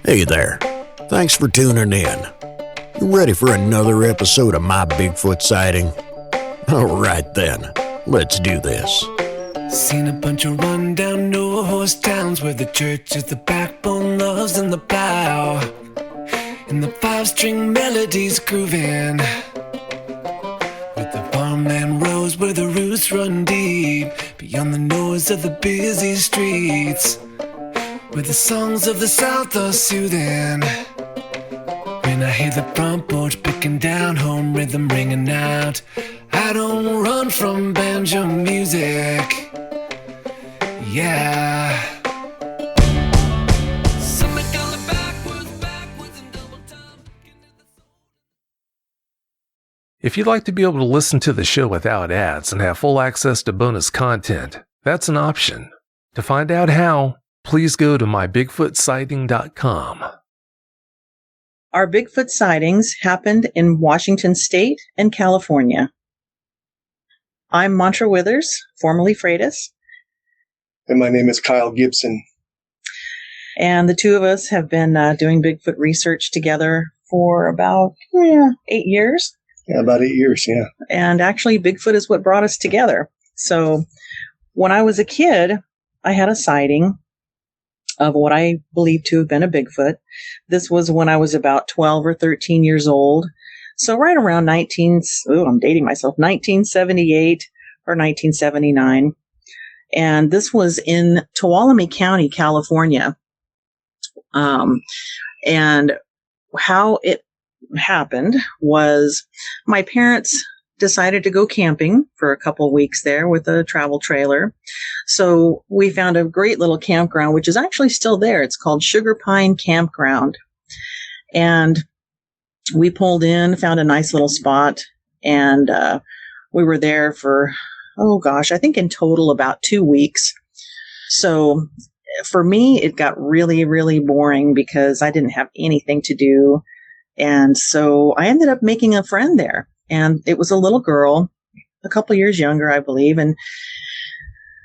Hey there. Thanks for tuning in. You ready for another episode of my Bigfoot sighting? All right then, let's do this. Seen a bunch of rundown no-horse towns where the church is the backbone, loves and the plow, and the five-string melodies grooving, with the farmland rows where the roots run deep, beyond the noise of the busy streets, where the songs of the South are soothing. When I hear the front porch picking down, home rhythm ringing out, I don't run from banjo music. Yeah. If you'd like to be able to listen to the show without ads and have full access to bonus content, that's an option. To find out how, please go to mybigfootsighting.com. Our Bigfoot sightings happened in Washington State and California. I'm Montra Withers, formerly Freitas. And my name is Kyle Gibson. And the two of us have been doing Bigfoot research together for about 8 years. Yeah, about 8 years, yeah. And actually, Bigfoot is what brought us together. So when I was a kid, I had a sighting of what I believe to have been a Bigfoot. This was when I was about 12 or 13 years old. So right around 1978 or 1979. And this was in Tuolumne County, California. And how it happened was my parents decided to go camping for a couple of weeks there with a travel trailer. So we found a great little campground, which is actually still there. It's called Sugar Pine Campground. And we pulled in, found a nice little spot, and we were there for, I think in total about 2 weeks. So for me, it got really, really boring because I didn't have anything to do. And so I ended up making a friend there. And it was a little girl, a couple years younger, I believe. And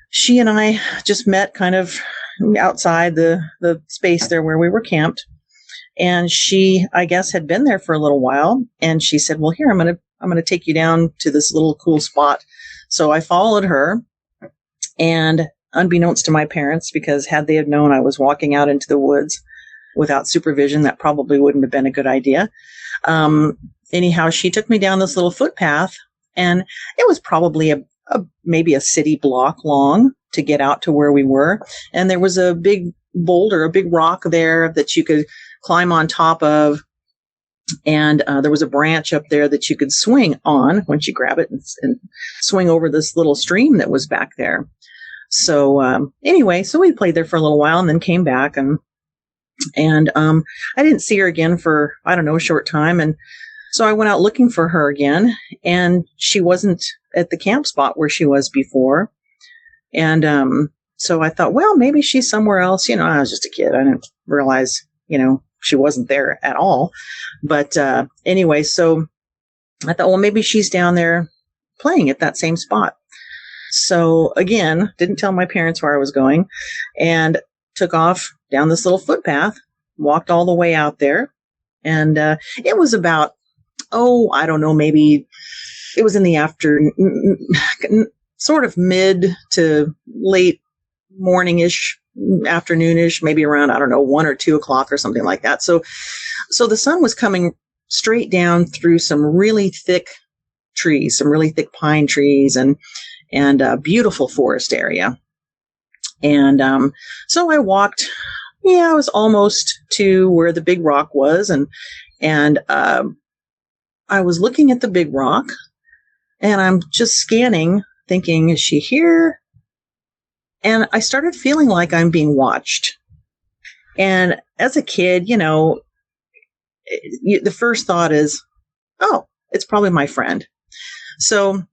she and I just met kind of outside the space there where we were camped. And she, I guess, had been there for a little while. And she said, well, here, I'm going to take you down to this little cool spot. So I followed her, and unbeknownst to my parents, because had they have known I was walking out into the woods without supervision, that probably wouldn't have been a good idea. Anyhow, she took me down this little footpath, and it was probably maybe a city block long to get out to where we were. And there was a big boulder, a big rock there that you could climb on top of. And there was a branch up there that you could swing on once you grab it and swing over this little stream that was back there. So anyway, so we played there for a little while and then came back, and I didn't see her again for, a short time. And so I went out looking for her again, and she wasn't at the camp spot where she was before. And so I thought, well, maybe she's somewhere else. I was just a kid. I didn't realize, she wasn't there at all. But anyway, so I thought, well, maybe she's down there playing at that same spot. So again, didn't tell my parents where I was going, and took off down this little footpath, walked all the way out there. And it was about, maybe it was in the afternoon, sort of mid to late morning-ish, afternoon-ish, maybe around, 1 or 2 o'clock or something like that. So the sun was coming straight down through some really thick trees, some really thick pine trees, and a beautiful forest area. And so I walked, I was almost to where the big rock was, and I was looking at the big rock, and I'm just scanning, thinking, is she here? And I started feeling like I'm being watched. And as a kid, the first thought is, oh, it's probably my friend. So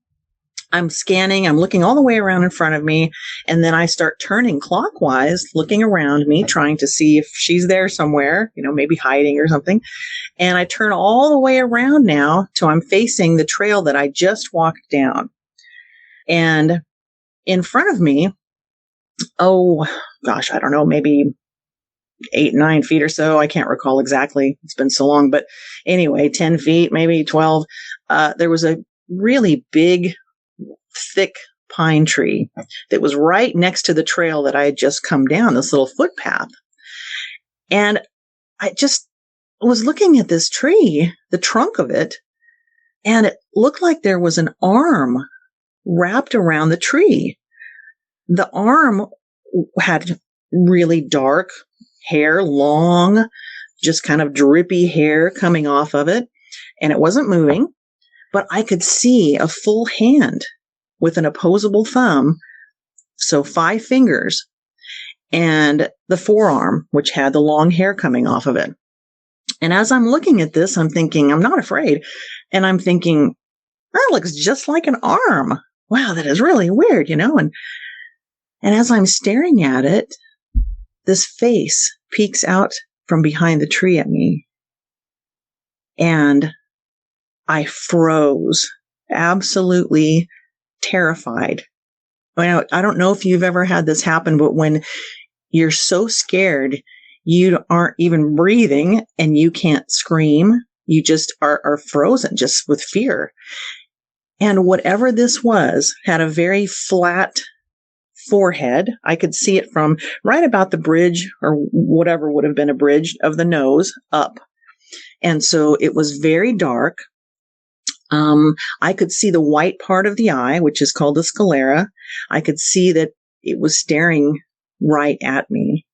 I'm scanning, I'm looking all the way around in front of me, and then I start turning clockwise, looking around me, trying to see if she's there somewhere, maybe hiding or something. And I turn all the way around now till I'm facing the trail that I just walked down. And in front of me, maybe 8, 9 feet or so. I can't recall exactly. It's been so long, but anyway, 10 feet, maybe 12. There was a really big, thick pine tree that was right next to the trail that I had just come down, this little footpath. And I just was looking at this tree, the trunk of it, and it looked like there was an arm wrapped around the tree. The arm had really dark hair, long, just kind of drippy hair coming off of it. And it wasn't moving, but I could see a full hand with an opposable thumb. So 5 fingers, and the forearm, which had the long hair coming off of it. And as I'm looking at this, I'm thinking, I'm not afraid. And I'm thinking, that looks just like an arm. Wow, that is really weird, And as I'm staring at it, this face peeks out from behind the tree at me. And I froze, absolutely terrified. I don't know if you've ever had this happen, but when you're so scared, you aren't even breathing and you can't scream. You just are frozen just with fear. And whatever this was had a very flat forehead. I could see it from right about the bridge, or whatever would have been a bridge, of the nose up. And so it was very dark. I could see the white part of the eye, which is called the sclera. I could see that it was staring right at me.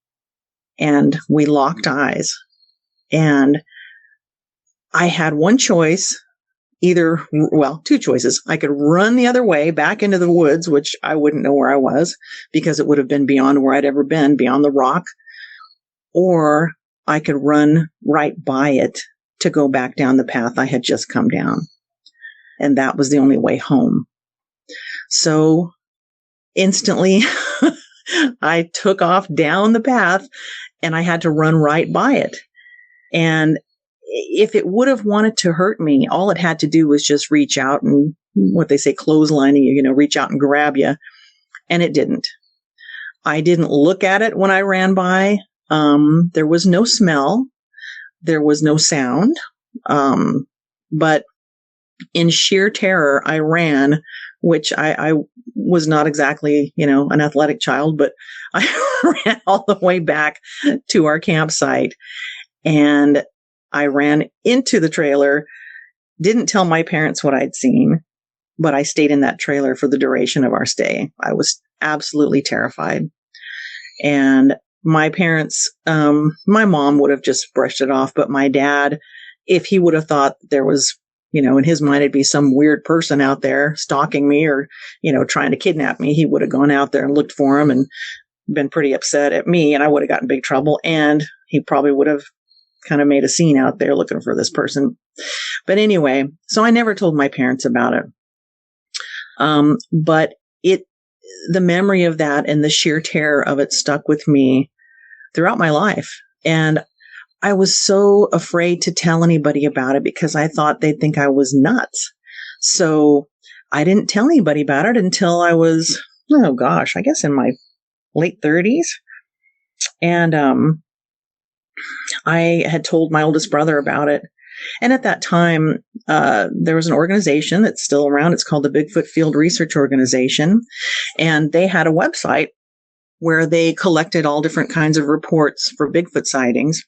And we locked eyes. And I had one choice, two choices. I could run the other way back into the woods, which I wouldn't know where I was because it would have been beyond where I'd ever been, beyond the rock. Or I could run right by it to go back down the path I had just come down. And that was the only way home. So instantly, I took off down the path and I had to run right by it. And if it would have wanted to hurt me, all it had to do was just reach out and, what they say, clotheslining you, reach out and grab you. And it didn't. I didn't look at it when I ran by. There was no smell. There was no sound. But in sheer terror, I ran, which I was not exactly, an athletic child, but I ran all the way back to our campsite. And I ran into the trailer, didn't tell my parents what I'd seen, but I stayed in that trailer for the duration of our stay. I was absolutely terrified. And my parents, my mom would have just brushed it off, but my dad, if he would have thought there was, in his mind, it'd be some weird person out there stalking me or, trying to kidnap me, he would have gone out there and looked for him and been pretty upset at me, and I would have gotten in big trouble. And he probably would have kind of made a scene out there looking for this person. But anyway, so I never told my parents about it. But the memory of that and the sheer terror of it stuck with me throughout my life. And I was so afraid to tell anybody about it because I thought they'd think I was nuts. So I didn't tell anybody about it until I was, I guess in my late 30s. And I had told my oldest brother about it. And at that time, there was an organization that's still around. It's called the Bigfoot Field Research Organization. And they had a website where they collected all different kinds of reports for Bigfoot sightings.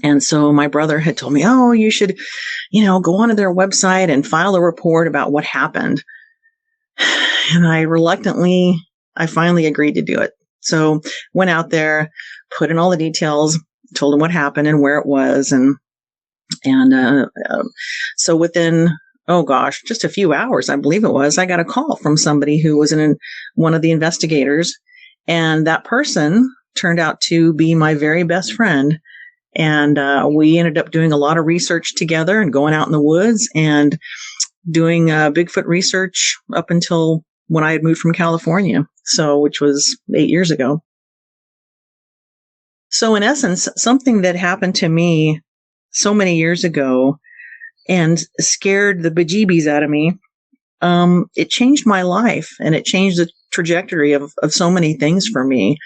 And so my brother had told me, you should, go onto their website and file a report about what happened. And I finally agreed to do it. So went out there, put in all the details, told him what happened and where it was. And so within, just a few hours, I believe it was, I got a call from somebody who was one of the investigators. And that person turned out to be my very best friend. And we ended up doing a lot of research together and going out in the woods and doing Bigfoot research up until when I had moved from California, which was 8 years ago. So in essence, something that happened to me so many years ago and scared the bejeebies out of me, it changed my life and it changed the trajectory of so many things for me.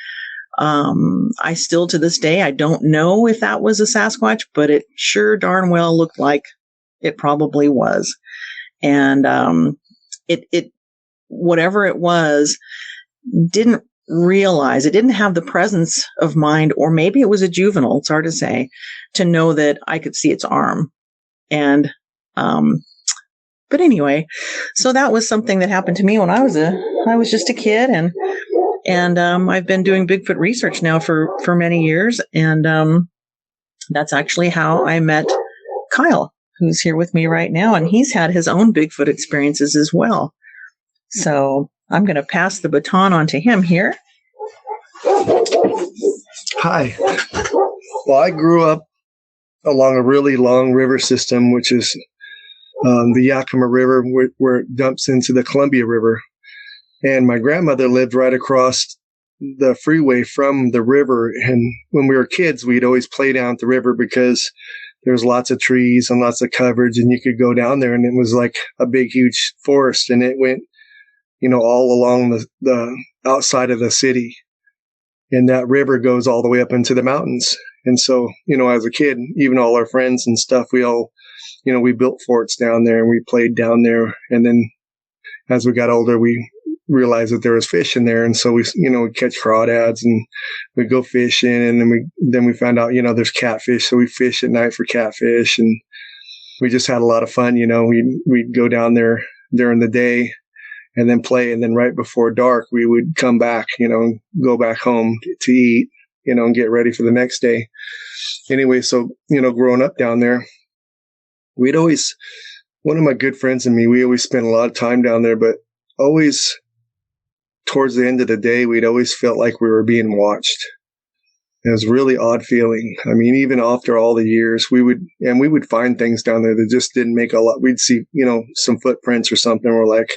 I still, to this day, I don't know if that was a Sasquatch, but it sure darn well looked like it probably was. And it whatever it was, didn't realize, it didn't have the presence of mind, or maybe it was a juvenile, it's hard to say, to know that I could see its arm. And but anyway, so that was something that happened to me when I was just a kid, and I've been doing Bigfoot research now for many years, and that's actually how I met Kyle, who's here with me right now, and he's had his own Bigfoot experiences as well. So I'm going to pass the baton on to him here. Hi. Well, I grew up along a really long river system, which is the Yakima River, where it dumps into the Columbia River. And my grandmother lived right across the freeway from the river. And when we were kids, we'd always play down at the river because there was lots of trees and lots of coverage, and you could go down there, and it was like a big, huge forest, and it went, all along the outside of the city. And that river goes all the way up into the mountains. And so, as a kid, even all our friends and stuff, we all, we built forts down there and we played down there. And then as we got older, we realized that there was fish in there. And so we, we'd catch crawdads and we'd go fishing. And then we found out, there's catfish. So we fish at night for catfish, and we just had a lot of fun. We'd go down there during the day and then play. And then right before dark, we would come back, go back home to eat, and get ready for the next day. Anyway, so, growing up down there, one of my good friends and me, we always spent a lot of time down there, but always towards the end of the day, we'd always felt like we were being watched. It was a really odd feeling. I mean, even after all the years, we would find things down there that just didn't make a lot. We'd see, some footprints or something. We're like,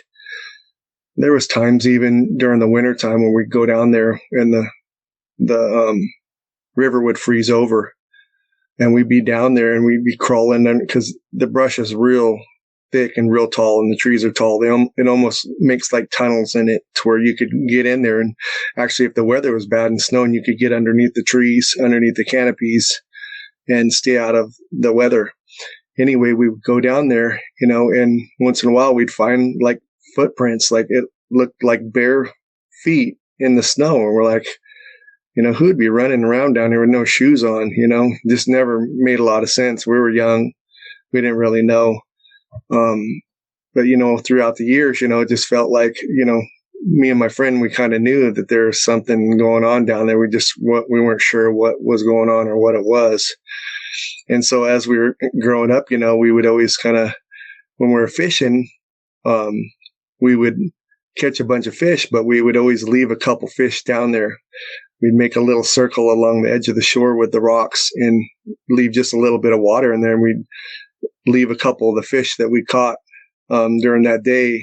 there was times even during the winter time when we'd go down there and the river would freeze over, and we'd be down there and we'd be crawling because the brush is real thick and real tall, and the trees are tall. It almost makes like tunnels in it to where you could get in there. And actually, if the weather was bad and snowing, you could get underneath the trees, underneath the canopies, and stay out of the weather. Anyway, we would go down there, and once in a while we'd find like footprints, like it looked like bare feet in the snow. And we're like, who'd be running around down there with no shoes on? Just never made a lot of sense. We were young. We didn't really know. But, throughout the years, it just felt like, me and my friend, we kind of knew that there was something going on down there. We weren't sure what was going on or what it was. And so as we were growing up, we would always kind of, when we were fishing, we would catch a bunch of fish, but we would always leave a couple fish down there. We'd make a little circle along the edge of the shore with the rocks and leave just a little bit of water in there. And we'd leave a couple of the fish that we caught during that day.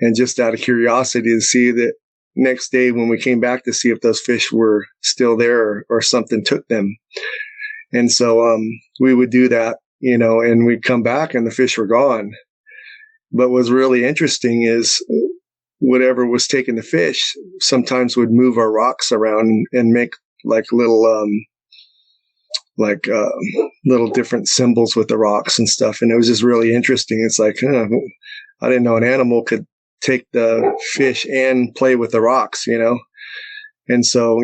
And just out of curiosity to see that next day when we came back to see if those fish were still there or something took them. And so we would do that, and we'd come back and the fish were gone. But what's really interesting is whatever was taking the fish sometimes would move our rocks around and make like little different symbols with the rocks and stuff. And it was just really interesting. It's like, I didn't know an animal could take the fish and play with the rocks, And so,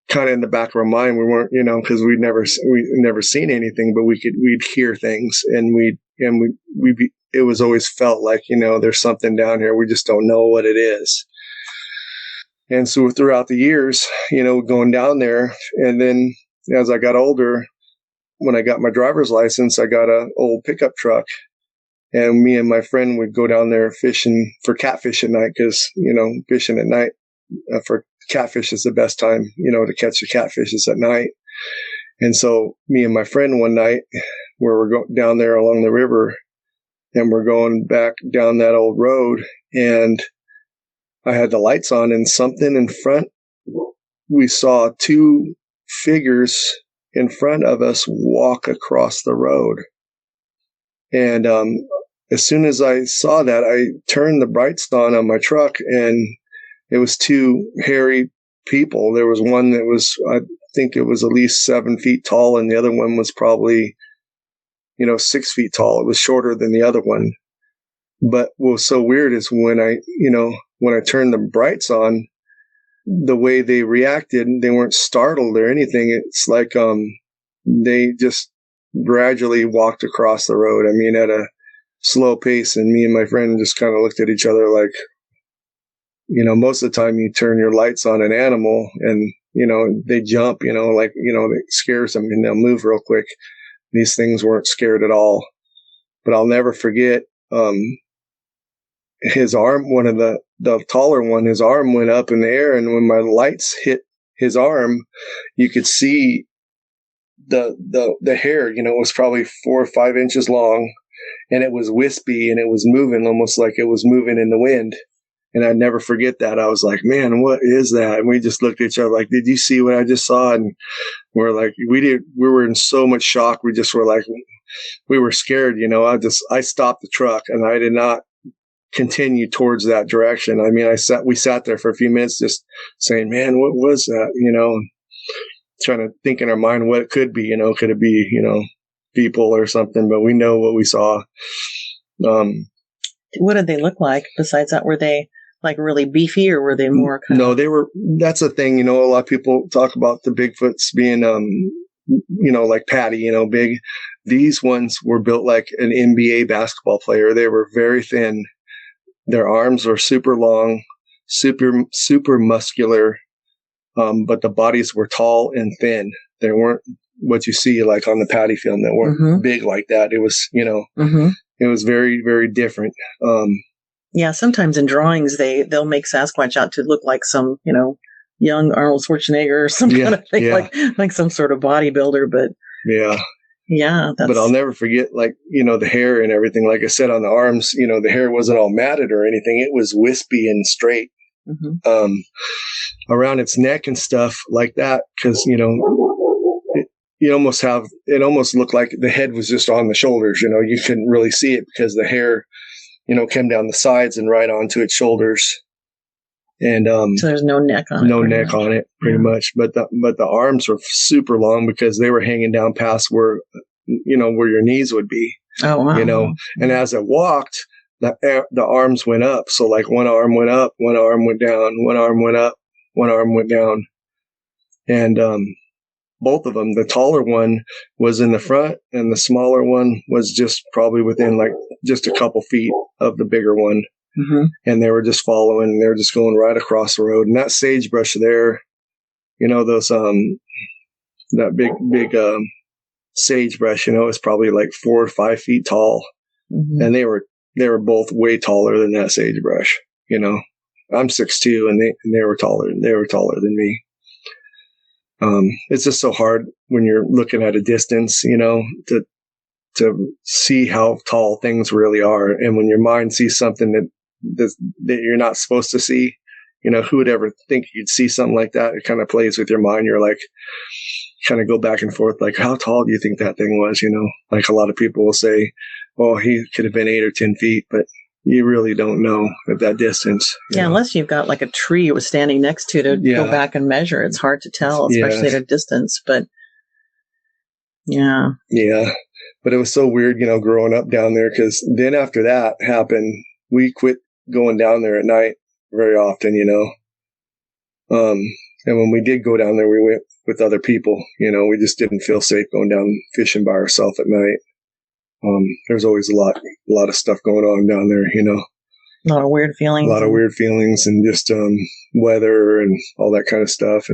kind of in the back of our mind, we weren't, because we'd never seen anything, but we'd hear things, and it was always felt like, there's something down here. We just don't know what it is. And so throughout the years, going down there, and then as I got older, when I got my driver's license, I got an old pickup truck, and me and my friend would go down there fishing for catfish at night because, fishing at night for catfish is the best time, to catch the catfish is at night. And so me and my friend one night, where we're going down there along the river, and we're going back down that old road, and I had the lights on, and something in front, we saw two figures in front of us walk across the road. And as soon as I saw that, I turned the brights on my truck, and it was two hairy people. There was one that was, I think it was at least 7 feet tall, and the other one was probably, 6 feet tall. It was shorter than the other one. But what was so weird is when I turned the brights on, the way they reacted, they weren't startled or anything. It's like, they just gradually walked across the road. I mean, at a slow pace, and me and my friend just kind of looked at each other like, most of the time you turn your lights on an animal and, they jump, it scares them and they'll move real quick. These things weren't scared at all. But I'll never forget, his arm, one of the taller one, his arm went up in the air, and when my lights hit his arm, you could see the hair, it was probably 4 or 5 inches long, and it was wispy, and it was moving almost like it was moving in the wind. And I'd never forget that. I was like, man, what is that? And we just looked at each other like, did you see what I just saw? And we're like, we were in so much shock. We just were like, we were scared, I stopped the truck and I did not continue towards that direction. I mean, we sat there for a few minutes just saying, man, what was that? Trying to think in our mind what it could be, could it be, people or something, but we know what we saw. What did they look like besides that? Were they like really beefy, or were they more No, they were, that's a thing, a lot of people talk about the Bigfoots being, like Patty, big. These ones were built like an NBA basketball player. They were very thin. Their arms were super long, super muscular. But the bodies were tall and thin. They weren't what you see like on the Patty film. That weren't big like that. It was, it was very, very different. Yeah, sometimes in drawings they'll make Sasquatch out to look like some, young Arnold Schwarzenegger or some kind of thing, like some sort of bodybuilder. But yeah. But I'll never forget, like, the hair and everything. Like I said, on the arms, the hair wasn't all matted or anything. It was wispy and straight. Around its neck and stuff like that, because it almost looked like the head was just on the shoulders. You couldn't really see it because the hair came down the sides and right onto its shoulders, and so there's no neck on it pretty much. But the arms were super long because they were hanging down past where where your knees would be. Oh wow. And as it walked, the arms went up. So like one arm went up, one arm went down, one arm went up, one arm went down. And both of them, the taller one was in the front and the smaller one was just probably within like just a couple feet of the bigger one. And they were just following, and they were just going right across the road. And that sagebrush there, those, that big sagebrush, is probably like 4 or 5 feet tall. And they were both way taller than that sagebrush. I'm 6'2", and they were taller. They were taller than me. It's just so hard when you're looking at a distance, to see how tall things really are. And when your mind sees something that you're not supposed to see, who would ever think you'd see something like that? It kind of plays with your mind. You're like, kind of go back and forth, like, how tall do you think that thing was? Like a lot of people will say, oh, he could have been 8 or 10 feet, but you really don't know at that distance. Yeah, unless you've got like a tree you were standing next to go back and measure. It's hard to tell, especially at a distance. But yeah. Yeah. But it was so weird, growing up down there, because then after that happened, we quit going down there at night very often, and when we did go down there, we went with other people. We just didn't feel safe going down fishing by ourselves at night. There's always a lot of stuff going on down there, A lot of weird feelings. A lot of weird feelings, and just weather and all that kind of stuff.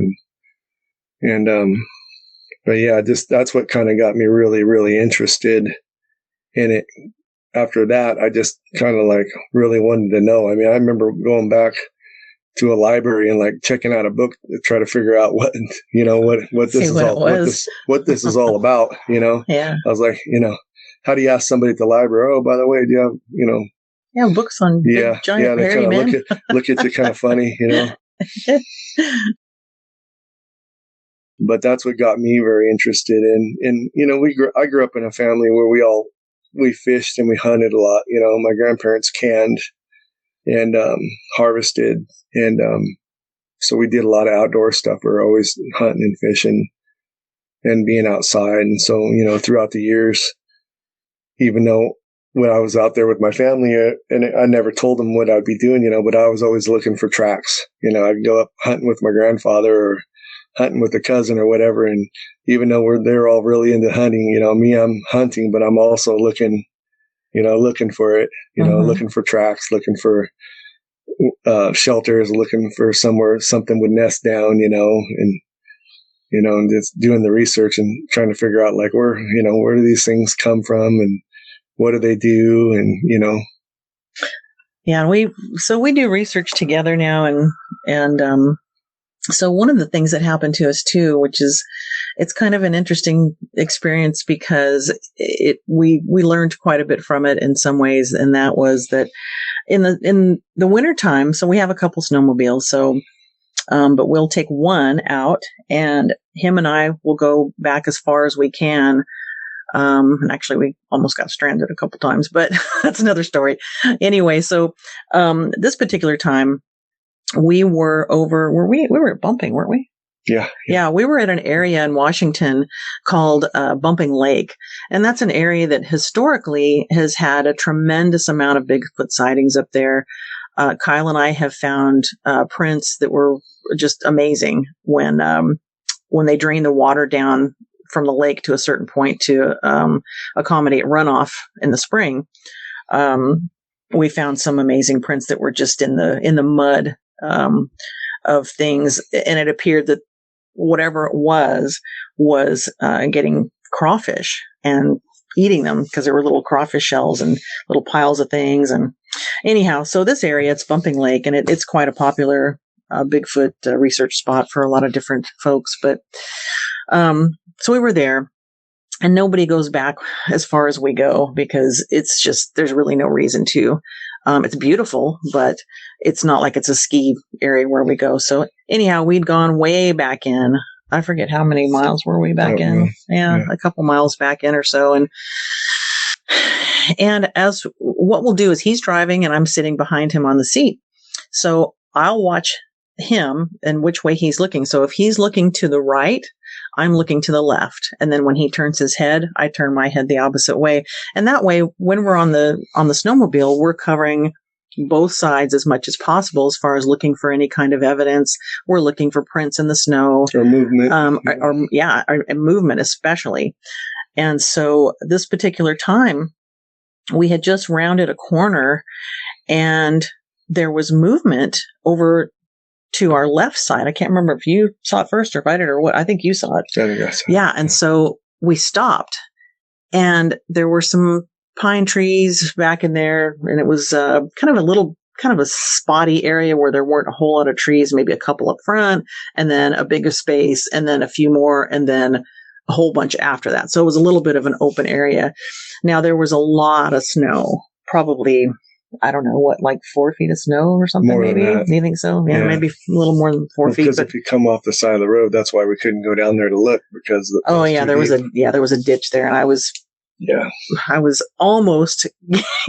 But yeah, that's what kind of got me really, really interested in it. After that, I just kind of like really wanted to know. I mean, I remember going back to a library and like checking out a book to try to figure out what this is all about. Yeah. I was like, how do you ask somebody at the library? Oh, by the way, do you have, Yeah, books on big, giant hairy men. Look at you kind of funny, But that's what got me very interested in, I grew up in a family where we fished and we hunted a lot. My grandparents canned and harvested and So we did a lot of outdoor stuff. We were always hunting and fishing and being outside. And so, throughout the years, even though when I was out there with my family, and I never told them what I'd be doing, but I was always looking for tracks. I'd go up hunting with my grandfather or hunting with a cousin or whatever. And even though they're all really into hunting, me, I'm hunting, but I'm also looking for it, looking for tracks, looking for shelters, looking for somewhere something would nest down, and just doing the research and trying to figure out like where do these things come from and what do they do? And, Yeah. We do research together now. And so one of the things that happened to us too, which is, it's kind of an interesting experience because we learned quite a bit from it in some ways. And that was that in the winter time, so we have a couple snowmobiles. So, but we'll take one out and him and I will go back as far as we can. And actually we almost got stranded a couple times, but that's another story. Anyway, so, this particular time we were we were at Bumping, weren't we? Yeah. Yeah. We were at an area in Washington called, Bumping Lake. And that's an area that historically has had a tremendous amount of Bigfoot sightings up there. Kyle and I have found, prints that were just amazing when they drained the water down from the lake to a certain point to accommodate runoff in the spring. We found some amazing prints that were just in the mud of things, and it appeared that whatever it was getting crawfish and eating them because there were little crawfish shells and little piles of things. And anyhow, so this area, it's Bumping Lake, and it's quite a popular Bigfoot research spot for a lot of different folks. But so we were there, and nobody goes back as far as we go because it's just, there's really no reason to. It's beautiful, but it's not like it's a ski area where we go. So anyhow, we'd gone way back in. I forget how many miles were we back in. Yeah, a couple miles back in or so. And as what we'll do is he's driving and I'm sitting behind him on the seat. So I'll watch him and which way he's looking. So if he's looking to the right, I'm looking to the left. And then when he turns his head, I turn my head the opposite way. And that way, when we're on the snowmobile, we're covering both sides as much as possible as far as looking for any kind of evidence. We're looking for prints in the snow. Or movement. Or movement especially. And so this particular time, we had just rounded a corner and there was movement over to our left side. I can't remember if you saw it first or if I did or what. I think you saw it. Yes. Yeah. And so we stopped and there were some pine trees back in there. And it was kind of a spotty area where there weren't a whole lot of trees, maybe a couple up front and then a bigger space and then a few more and then a whole bunch after that. So it was a little bit of an open area. Now there was a lot of snow, probably, I don't know what, like 4 feet of snow or something, more maybe? Than that. You think so? Yeah, maybe a little more than 4 feet. Because if you come off the side of the road, that's why we couldn't go down there to look because there was a ditch there and I was almost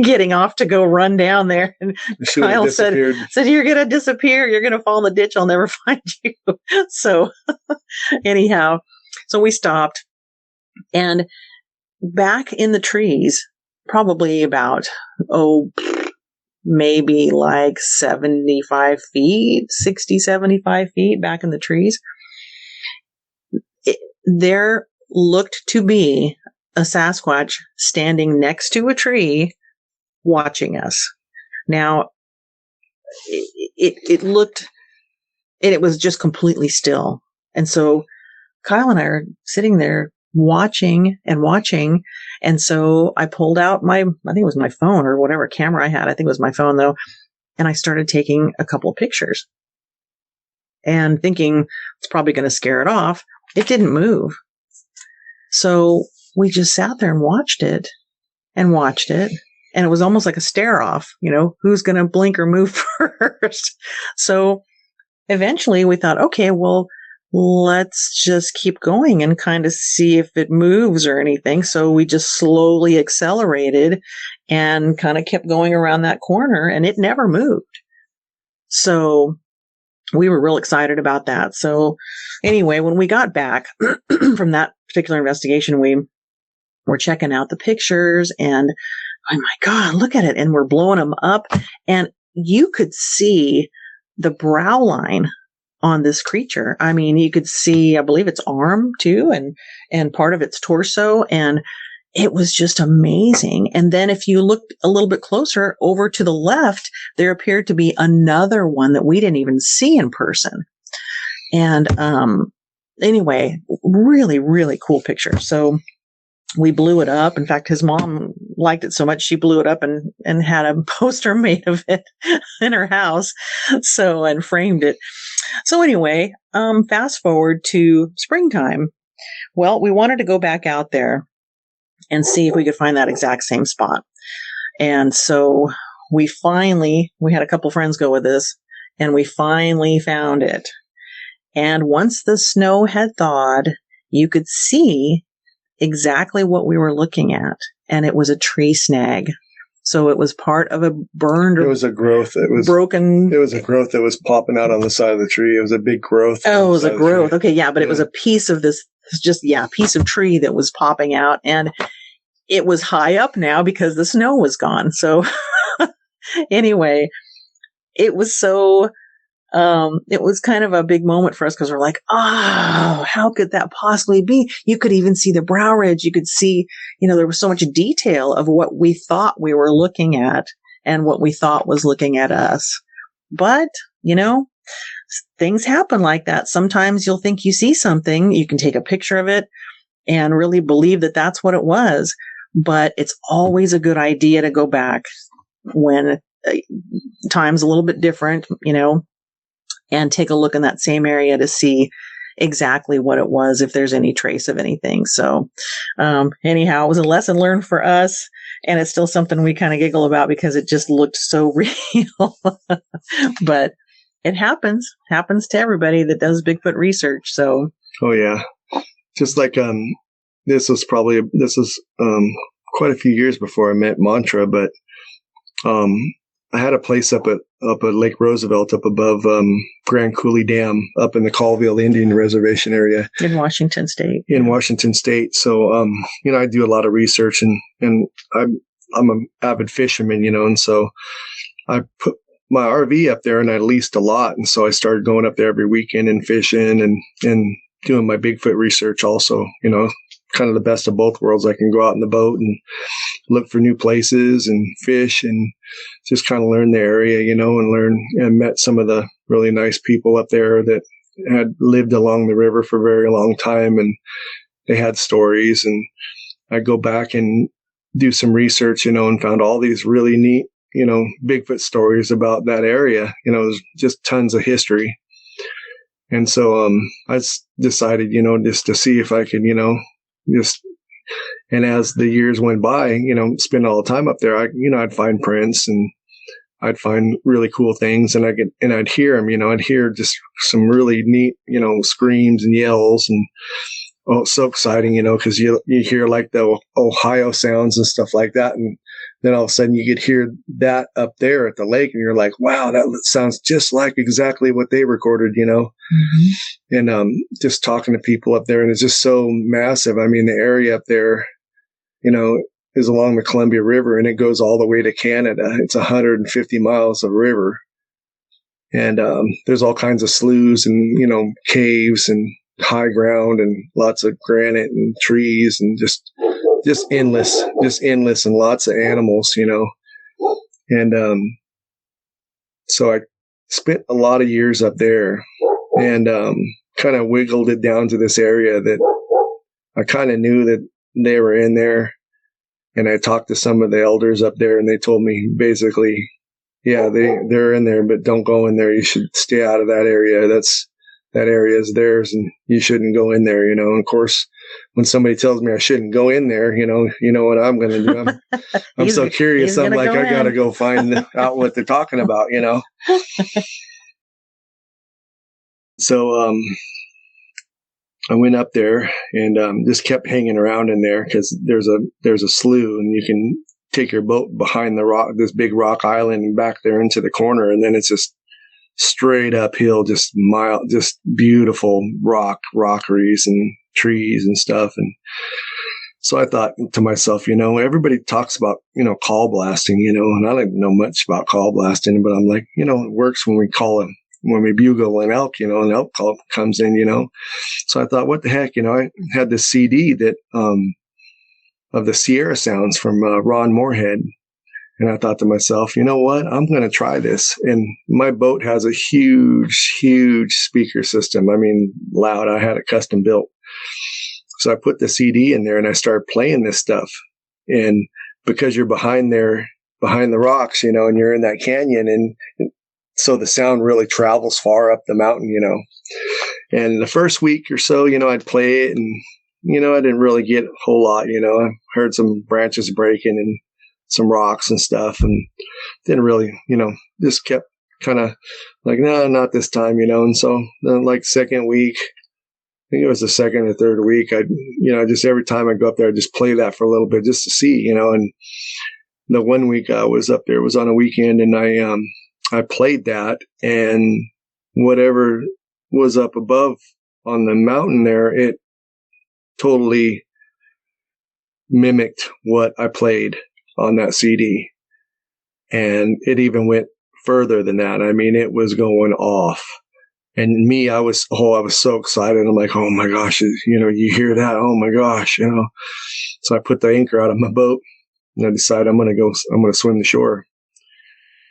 getting off to go run down there. And Kyle said, you're going to disappear. You're going to fall in the ditch. I'll never find you. So anyhow, so we stopped and back in the trees, probably about, maybe like 75 feet, 60, 75 feet back in the trees. There looked to be a Sasquatch standing next to a tree watching us. Now, it looked, and it was just completely still. And so Kyle and I are sitting there watching. And so I pulled out I think it was my phone or whatever camera I had. I think it was my phone though. And I started taking a couple of pictures and thinking it's probably going to scare it off. It didn't move. So we just sat there and watched it. And it was almost like a stare off, who's going to blink or move first. So eventually we thought, okay, well, let's just keep going and kind of see if it moves or anything. So we just slowly accelerated and kind of kept going around that corner and it never moved. So we were real excited about that. So anyway, when we got back from that particular investigation, we were checking out the pictures and, oh my God, look at it. And we're blowing them up. And you could see the brow line on this creature. I mean, you could see, I believe its arm too, and part of its torso. And it was just amazing. And then if you looked a little bit closer over to the left, there appeared to be another one that we didn't even see in person. And anyway, really, really cool picture. So we blew it up. In fact, his mom liked it so much, she blew it up and had a poster made of it in her house. So, and framed it. So anyway, fast forward to springtime. Well, we wanted to go back out there and see if we could find that exact same spot. And so we had a couple friends go with us, and we finally found it. And once the snow had thawed, you could see exactly what we were looking at. And it was a tree snag. So it was part of a burned. It was a growth that was broken. It was a growth that was popping out on the side of the tree. It was a big growth. Oh, it was a growth. Okay, yeah, but it was a piece of this, piece of tree that was popping out. And it was high up now because the snow was gone. So anyway, it was it was kind of a big moment for us because we're like, oh, how could that possibly be? You could even see the brow ridge. You could see, there was so much detail of what we thought we were looking at and what we thought was looking at us. But, things happen like that. Sometimes you'll think you see something, you can take a picture of it and really believe that that's what it was. But it's always a good idea to go back when time's a little bit different, and take a look in that same area to see exactly what it was, if there's any trace of anything. So, anyhow, it was a lesson learned for us, and it's still something we kind of giggle about because it just looked so real. But it happens to everybody that does Bigfoot research. So, oh yeah, just like this was quite a few years before I met Montra, but I had a place up at Lake Roosevelt, up above Grand Coulee Dam, up in the Colville Indian Reservation area in Washington State. So, I do a lot of research, and I'm an avid fisherman, and so I put my RV up there and I leased a lot, and so I started going up there every weekend and fishing and doing my Bigfoot research also, kind of the best of both worlds. I can go out in the boat and look for new places and fish and just kind of learn the area, and met some of the really nice people up there that had lived along the river for a very long time, and they had stories. And I go back and do some research, and found all these really neat, Bigfoot stories about that area. There's just tons of history. And so I decided, just to see if I could, and as the years went by, spend all the time up there, I'd find prints and I'd find really cool things, and I'd hear them, I'd hear just some really neat, screams and yells, and oh, it's so exciting, because you hear like the Ohio sounds and stuff like that. And then all of a sudden you could hear that up there at the lake, and you're like, wow, that sounds just like exactly what they recorded, Mm-hmm. And just talking to people up there, and it's just so massive. I mean, the area up there, is along the Columbia River, and it goes all the way to Canada. It's 150 miles of river. And there's all kinds of sloughs and, caves and high ground and lots of granite and trees and just endless and lots of animals, And so I spent a lot of years up there and kind of wiggled it down to this area that I kind of knew that they were in there. And I talked to some of the elders up there, and they told me basically, yeah, they're in there, but don't go in there. You should stay out of that area. That area is theirs, and you shouldn't go in there, And of course, when somebody tells me I shouldn't go in there, you know what I'm going to do. I'm so curious. I'm like, I got to go find out what they're talking about, So, I went up there and just kept hanging around in there because there's a slough, and you can take your boat behind the rock, this big rock island, and back there into the corner, and then it's just straight uphill, just beautiful rockeries and trees and stuff. And so I thought to myself, everybody talks about, call blasting, and I don't know much about call blasting, but I'm like, it works when we bugle an elk, an elk call comes in, So I thought, what the heck, I had this CD that, of the Sierra sounds from Ron Moorhead. And I thought to myself, you know what? I'm going to try this. And my boat has a huge, huge speaker system. I mean, loud. I had it custom built. So I put the CD in there and I started playing this stuff. And because you're behind the rocks, and you're in that canyon, and so the sound really travels far up the mountain, And the first week or so, I'd play it, and, I didn't really get a whole lot, I heard some branches breaking and some rocks and stuff, and didn't really, just kept kind of like, no, not this time, And so then, like, second week, I think it was the second or third week, just every time I go up there, I just play that for a little bit just to see, And the one week I was up there, it was on a weekend, and I played that, and whatever was up above on the mountain there, it totally mimicked what I played on that CD. And it even went further than that. I mean, it was going off. And me, I was so excited. I'm like, oh my gosh, you hear that? Oh my gosh, So I put the anchor out of my boat, and I decided I'm going to swim the shore,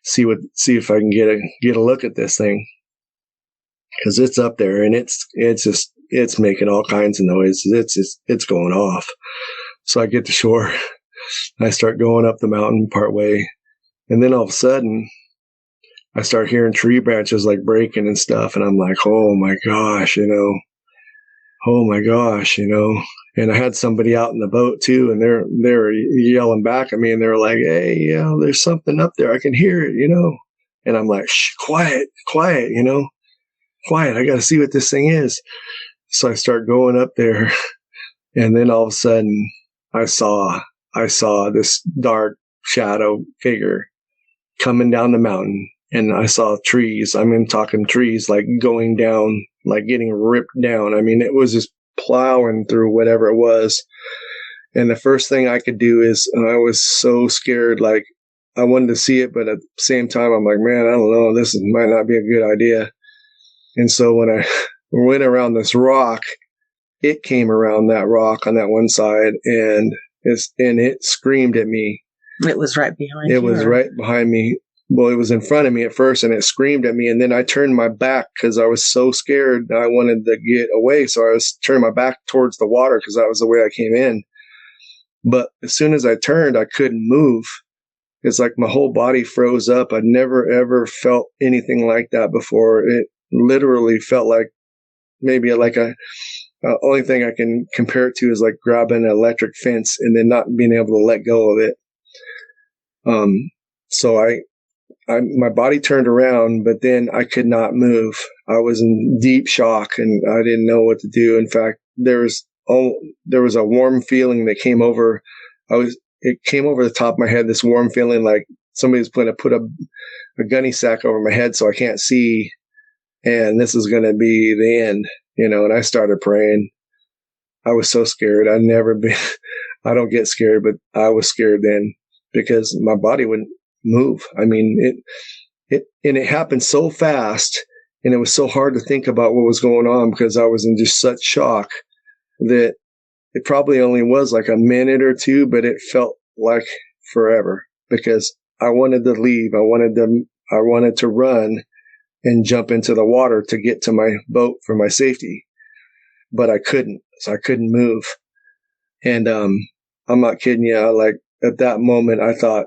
see if I can get a look at this thing. Cause it's up there, and it's making all kinds of noise. It's going off. So I get to shore. I start going up the mountain part way. And then all of a sudden, I start hearing tree branches like breaking and stuff. And I'm like, oh my gosh, oh my gosh, and I had somebody out in the boat too. And they're yelling back at me, and they're like, hey, there's something up there. I can hear it, And I'm like, shh, quiet, quiet. I got to see what this thing is. So I start going up there, and then all of a sudden I saw this dark shadow figure coming down the mountain, and I saw trees. Talking trees, like going down, like getting ripped down. I mean, it was just plowing through whatever it was. And the first thing I could do is, I was so scared, like I wanted to see it, but at the same time, I'm like, man, I don't know, this might not be a good idea. And so when I went around this rock, it came around that rock on that one side, and it screamed at me. It was right behind you. It was right behind me. Well, it was in front of me at first, and it screamed at me. And then I turned my back because I was so scared that I wanted to get away. So I was turning my back towards the water because that was the way I came in. But as soon as I turned, I couldn't move. It's like my whole body froze up. I'd never, ever felt anything like that before. It literally felt like maybe like only thing I can compare it to is like grabbing an electric fence and then not being able to let go of it. So my body turned around, but then I could not move. I was in deep shock, and I didn't know what to do. In fact, there was a warm feeling that came over. It came over the top of my head, this warm feeling like somebody's going to put a gunny sack over my head so I can't see. And this is going to be the end, and I started praying. I was so scared. I don't get scared, but I was scared then because my body wouldn't move. I mean, it happened so fast, and it was so hard to think about what was going on because I was in just such shock that it probably only was like a minute or two, but it felt like forever because I wanted to leave. I wanted to run and jump into the water to get to my boat for my safety, but I couldn't. So I couldn't move. And I'm not kidding you. Like at that moment, I thought,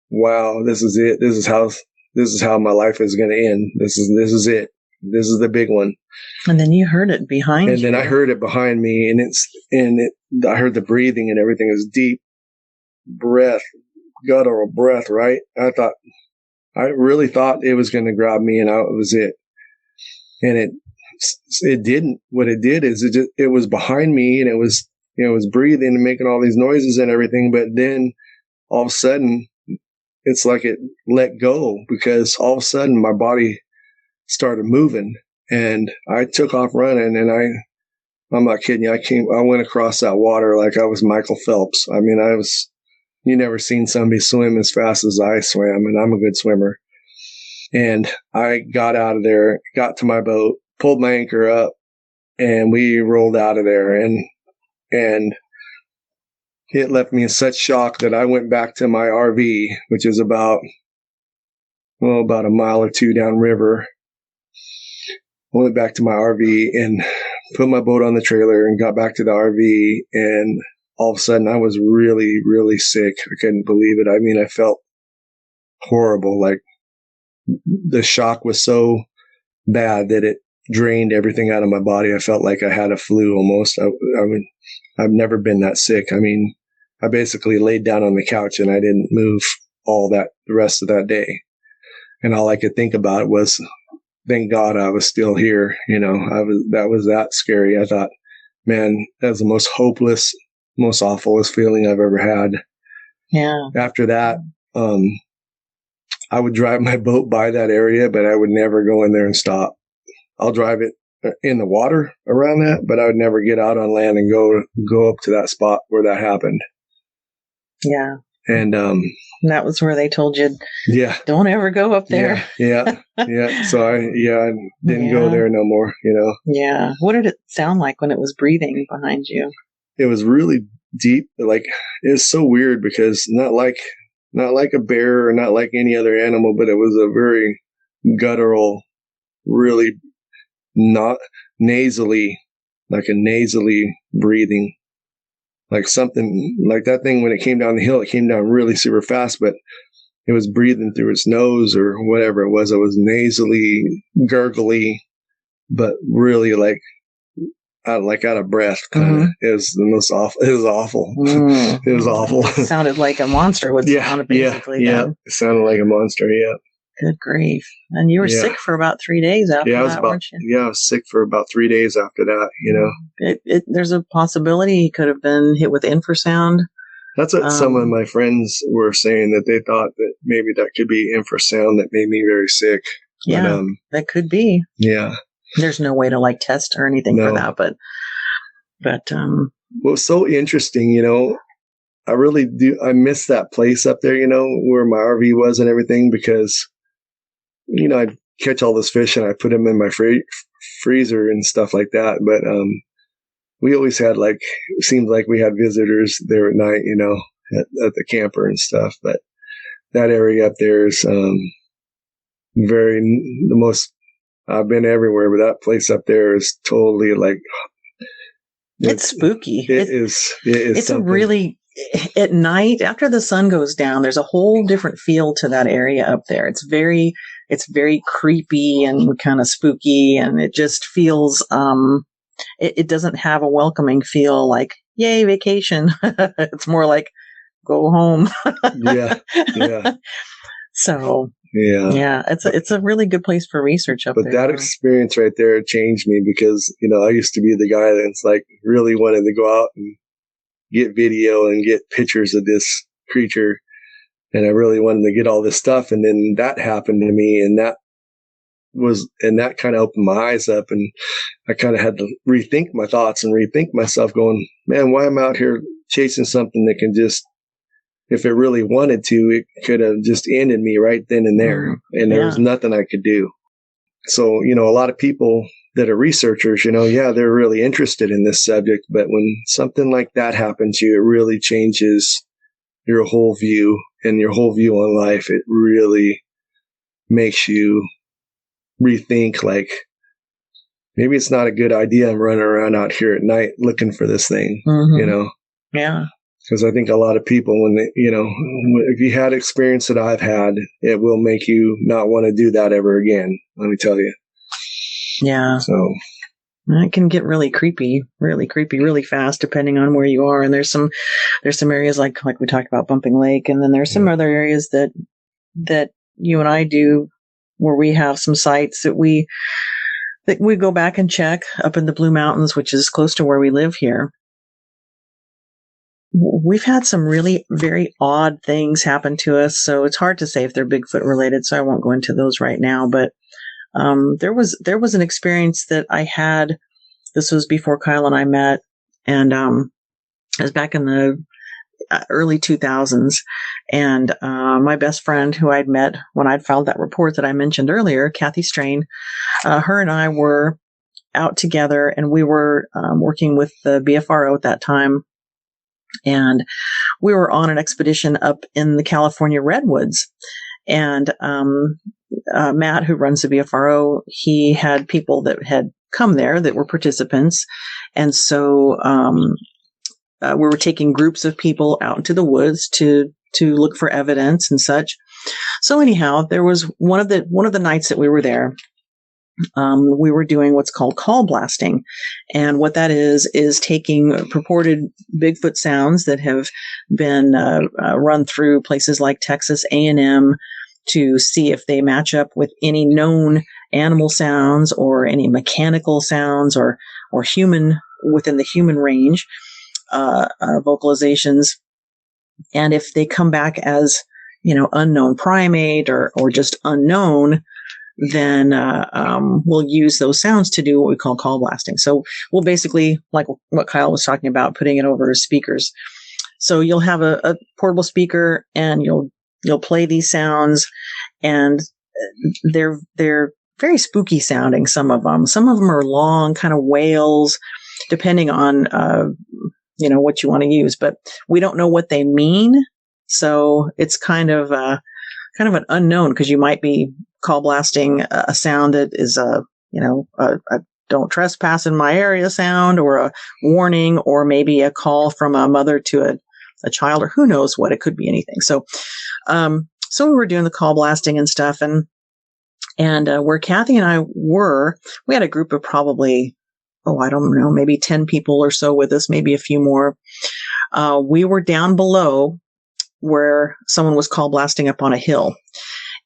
wow, this is it. This is how my life is going to end. This is it. This is the big one. And then you heard it behind you. And then I heard it behind me, I heard the breathing and everything. It was deep breath, guttural breath, right? I really thought it was going to grab me, and it was it. And it didn't. What it did is it was behind me, and it was breathing and making all these noises and everything. But then all of a sudden, it's like it let go because all of a sudden my body started moving, and I took off running, and I'm not kidding you. I went across that water like I was Michael Phelps. I mean, you never seen somebody swim as fast as I swam, and I'm a good swimmer. And I got out of there, got to my boat, pulled my anchor up, and we rolled out of there. And it left me in such shock that I went back to my RV, which is about a mile or two downriver. I went back to my RV and put my boat on the trailer and got back to the RV, and all of a sudden I was really, really sick. I couldn't believe it. I mean, I felt horrible. Like, the shock was so bad that it drained everything out of my body. I felt like I had a flu almost. I mean, I've never been that sick. I mean, I basically laid down on the couch and I didn't move the rest of that day. And all I could think about was, thank God I was still here. You know, that was that scary. I thought, man, that's the most hopeless, most awfulest feeling I've ever had. Yeah. After that, I would drive my boat by that area, but I would never go in there and stop. I'll drive it in the water around that, but I would never get out on land and go up to that spot where that happened. Yeah. And that was where they told you, yeah, don't ever go up there. Yeah. So I didn't go there no more, you know. Yeah. What did it sound like when it was breathing behind you? It was really deep. Like, it was so weird because not like a bear or not like any other animal, but it was a very guttural, really not nasally, like a nasally breathing. Like something like that thing, when it came down the hill, it came down really super fast, but it was breathing through its nose or whatever it was. It was nasally, gurgly, but really like out of breath. Kind of. It was the most awful. It was awful. It was awful. It sounded like a monster would sound basically. Yeah. It sounded like a monster. Yeah. Good grief. And you were sick for about 3 days after that, weren't you? Yeah, I was sick for about 3 days after that, you know. There's a possibility he could have been hit with infrasound. That's what some of my friends were saying, that they thought that maybe that could be infrasound that made me very sick. Yeah, but, that could be. Yeah. There's no way to test or anything for that, but well, it's so interesting, you know. I really do. I miss that place up there, you know, where my RV was and everything, because, you know, I'd catch all those fish and I put them in my freezer and stuff like that. But we always had it seemed like we had visitors there at night, you know, at the camper and stuff. But that area up there is I've been everywhere, but that place up there is totally it's spooky. It is. It's a really, at night after the sun goes down, there's a whole different feel to that area up there. It's very creepy and kind of spooky, and it just feels, it doesn't have a welcoming feel like, yay, vacation. It's more like, go home. Yeah. So, yeah, it's a really good place for research up there. But that experience right there changed me, because, you know, I used to be the guy that's really wanted to go out and get video and get pictures of this creature. And I really wanted to get all this stuff. And then that happened to me, and that kind of opened my eyes up, and I kind of had to rethink my thoughts and rethink myself, going, man, why am I out here chasing something that can just, if it really wanted to, it could have just ended me right then and there. And there was nothing I could do. So, you know, a lot of people that are researchers, you know, they're really interested in this subject, but when something like that happens to you, it really changes your whole view and your whole view on life. It really makes you rethink, maybe it's not a good idea I'm running around out here at night looking for this thing, you know? Yeah. Because I think a lot of people, when they, you know, if you had experience that I've had, it will make you not want to do that ever again. Let me tell you. Yeah. So it can get really creepy, really fast, depending on where you are. And there's some areas like we talked about Bumping Lake, and then there's some other areas that you and I do where we have some sites that we go back and check up in the Blue Mountains, which is close to where we live here. We've had some really very odd things happen to us, so it's hard to say if they're Bigfoot related, so I won't go into those right now. But There was an experience that I had. This was before Kyle and I met, and it was back in the early 2000s. And my best friend, who I'd met when I'd filed that report that I mentioned earlier, Kathy Strain, her and I were out together, and we were working with the BFRO at that time. And we were on an expedition up in the California redwoods. And Matt, who runs the BFRO, he had people that had come there that were participants. And so we were taking groups of people out into the woods to look for evidence and such. So anyhow, there was one of the nights that we were there. We were doing what's called call blasting. And what that is taking purported Bigfoot sounds that have been run through places like Texas A&M to see if they match up with any known animal sounds or any mechanical sounds or human within the human range, vocalizations. And if they come back as, unknown primate or just unknown, then we'll use those sounds to do what we call call blasting. So we'll basically, like what Kyle was talking about, putting it over speakers. So you'll have a portable speaker, and you'll play these sounds, and they're very spooky sounding. Some of them are long kind of wails, depending on what you want to use. But we don't know what they mean, so it's kind of an unknown, because you might be call blasting a sound that is a don't trespass in my area sound, or a warning, or maybe a call from a mother to a child, or who knows what. It could be anything. So we were doing the call blasting and stuff, and where Kathy and I were, we had a group of probably, I don't know, maybe 10 people or so with us, maybe a few more. We were down below where someone was call blasting up on a hill.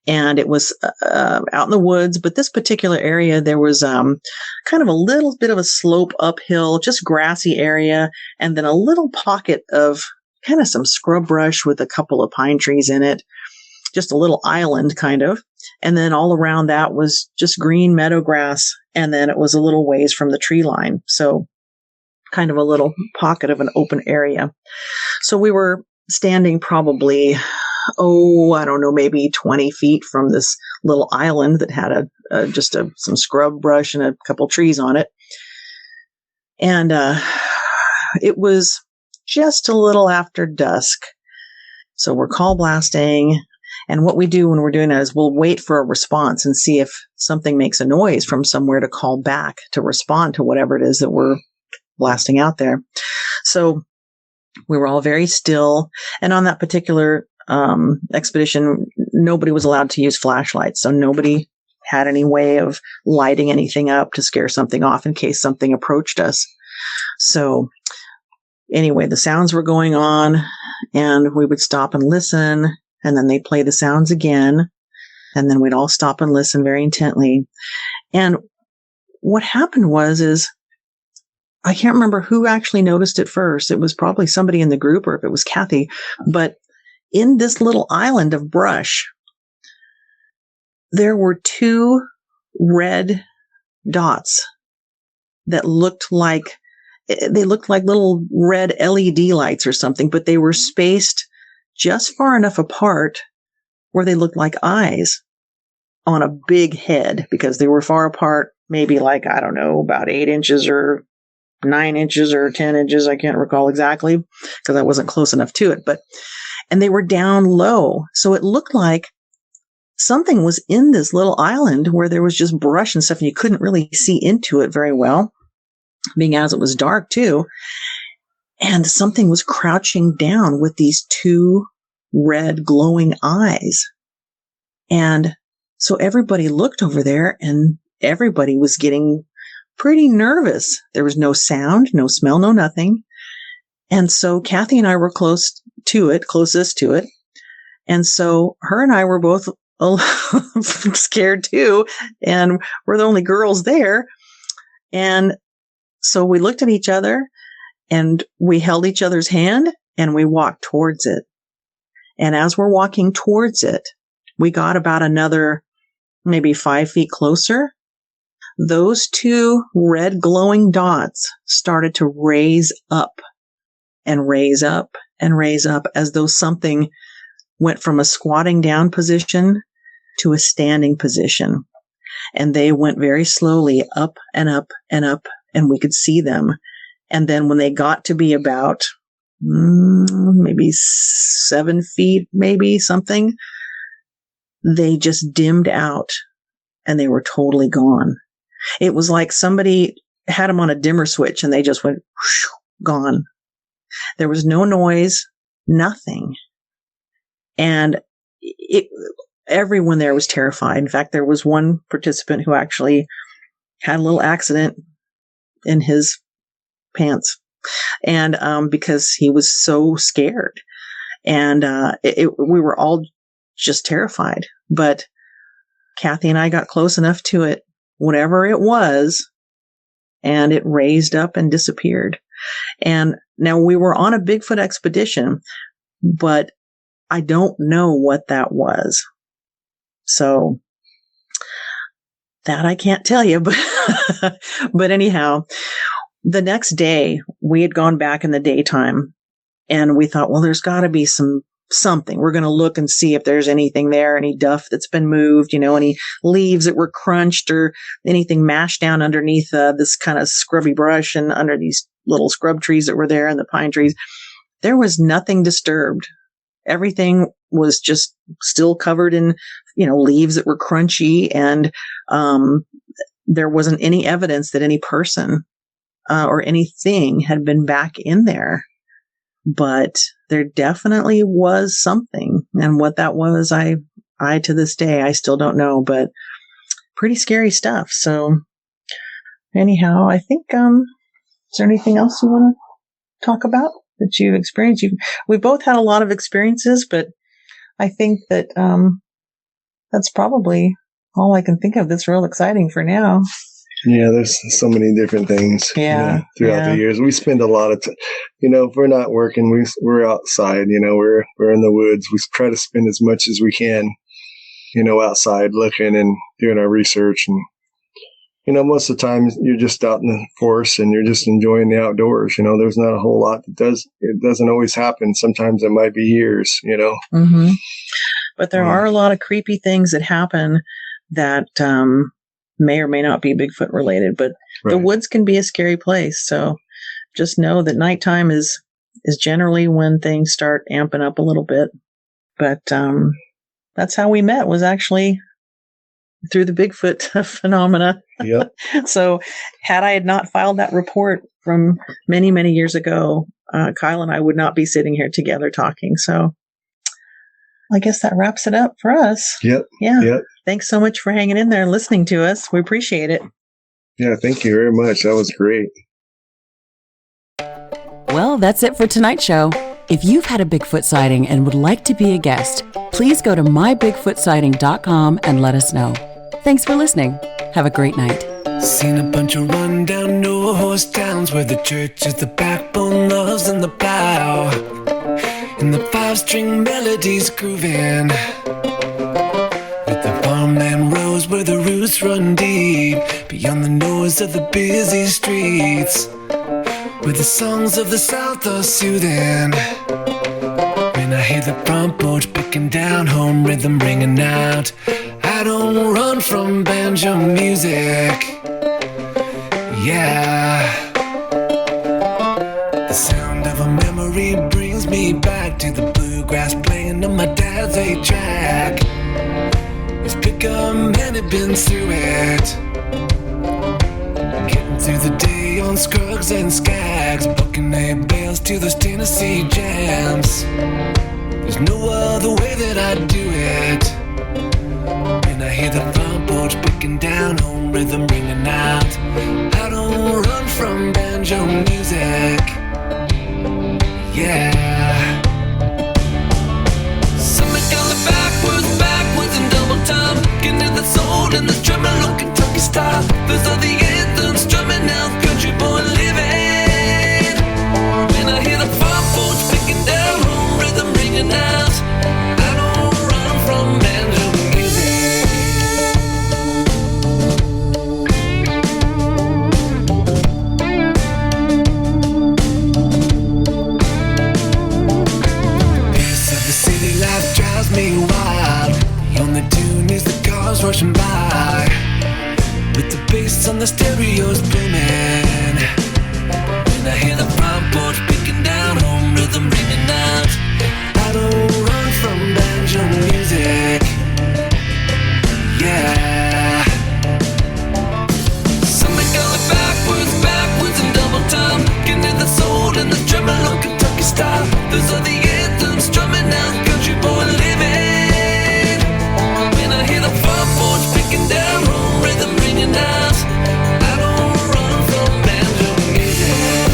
And it was out in the woods, but this particular area, there was kind of a little bit of a slope uphill, just grassy area, and then a little pocket of kind of some scrub brush with a couple of pine trees in it, just a little island kind of. And then all around that was just green meadow grass, and then it was a little ways from the tree line. So kind of a little pocket of an open area. So we were standing probably, I don't know, maybe 20 feet from this little island that had some scrub brush and a couple trees on it. And it was just a little after dusk. So we're call blasting. And what we do when we're doing that is we'll wait for a response and see if something makes a noise from somewhere to call back to respond to whatever it is that we're blasting out there. So we were all very still. And on that particular expedition, nobody was allowed to use flashlights. So nobody had any way of lighting anything up to scare something off in case something approached us. So anyway, the sounds were going on, and we would stop and listen, and then they'd play the sounds again, and then we'd all stop and listen very intently. And what happened is I can't remember who actually noticed it first. It was probably somebody in the group, or if it was Kathy, but in this little island of brush, there were 2 red dots that looked like little red LED lights or something, but they were spaced just far enough apart where they looked like eyes on a big head, because they were far apart, maybe like, I don't know, about 8 inches or 9 inches or 10 inches. I can't recall exactly because I wasn't close enough to it, and they were down low. So it looked like something was in this little island where there was just brush and stuff, and you couldn't really see into it very well, being as it was dark too. And something was crouching down with these 2 red glowing eyes. And so everybody looked over there, and everybody was getting pretty nervous. There was no sound, no smell, no nothing. And so Kathy and I were closest to it. And so her and I were both scared too. And we're the only girls there. And so we looked at each other, and we held each other's hand, and we walked towards it. And as we're walking towards it, we got about another maybe 5 feet closer, those 2 red glowing dots started to raise up and raise up and raise up, as though something went from a squatting down position to a standing position. And they went very slowly up and up and up, and we could see them. And then when they got to be about maybe 7 feet, maybe something, they just dimmed out and they were totally gone. It was like somebody had them on a dimmer switch and they just went whoosh, gone. There was no noise, nothing. And everyone there was terrified. In fact, there was one participant who actually had a little accident in his pants, and because he was so scared, and we were all just terrified. But Kathy and I got close enough to it, whatever it was, and it raised up and disappeared. And now we were on a Bigfoot expedition, but I don't know what that was. So that I can't tell you, but anyhow, the next day we had gone back in the daytime and we thought, well, there's gotta be something. We're going to look and see if there's anything there, any duff that's been moved, any leaves that were crunched or anything mashed down underneath this kind of scrubby brush and under these little scrub trees that were there and the pine trees. There was nothing disturbed. Everything was just still covered in, leaves that were crunchy, and there wasn't any evidence that any person or anything had been back in there. But there definitely was something, and what that was, I to this day I still don't know. But pretty scary stuff. So anyhow, I think is there anything else you want to talk about that you've experienced? We've both had a lot of experiences, but I think that that's probably all I can think of that's real exciting for now. Yeah, there's so many different things throughout the years. We spend a lot of time, if we're not working, we're outside, we're in the woods. We try to spend as much as we can, outside looking and doing our research. And, most of the time you're just out in the forest and you're just enjoying the outdoors. There's not a whole lot it doesn't always happen. Sometimes it might be years, Mm-hmm. But there are a lot of creepy things that happen that may or may not be Bigfoot related, but right. The woods can be a scary place. So just know that nighttime is generally when things start amping up a little bit. But that's how we met, was actually through the Bigfoot phenomena. Yep. So had I not filed that report from many, many years ago, Kyle and I would not be sitting here together talking. So I guess that wraps it up for us. Yep. Yeah. Yep. Thanks so much for hanging in there and listening to us. We appreciate it. Yeah, thank you very much. That was great. Well, that's it for tonight's show. If you've had a Bigfoot sighting and would like to be a guest, please go to mybigfootsighting.com and let us know. Thanks for listening. Have a great night. Seen a bunch of rundown no-horse towns where the church is the backbone, loves in the plow, and the 5-string melodies grooving. With the farmland rows where the roots run deep, beyond the noise of the busy streets, where the songs of the South are soothing. When I hear the front porch picking down, home rhythm ringing out, I don't run from banjo music. Yeah. The sound of a memory brings me back to the bluegrass playing on my dad's 8-track. His pickup man had been through it, getting through the day on Scruggs and Skags, bucking hay bales to those Tennessee jams. There's no other way that I'd do it. When I hear the front porch picking down, home rhythm ringing out, I don't run from banjo music. Yeah. Something going backwards and double time, looking at the soul and the tremolo Kentucky style. Those are the anthems strumming out, country boy living. When I hear the front porch picking down, home rhythm ringing out, I don't run from banjo music. the stereo's booming. When I hear the front porch picking down, home rhythm ringing out. I don't run from banjo music. Yeah. Something going backwards, backwards in double time. Getting in the soul and the tremolo Kentucky style. Those are the anthems strumming out, country boy living. When I hear the front porch picking down, home rhythm ringing out. I don't run from banjo music.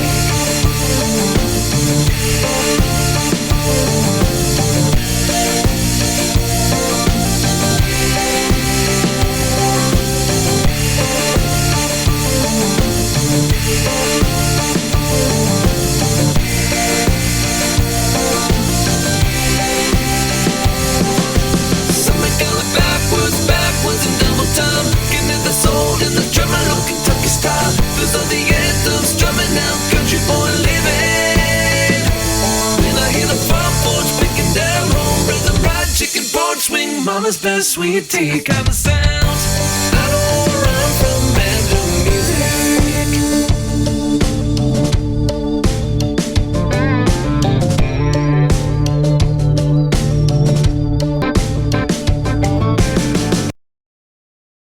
Something going backwards, backwards in double time. Getting in the soul and the tremolo Kentucky style. Those are the anthems strumming out, country boy living. When I hear the front porch picking down, home rhythm, ride chicken porch swing, mama's best sweet tea kind of sound.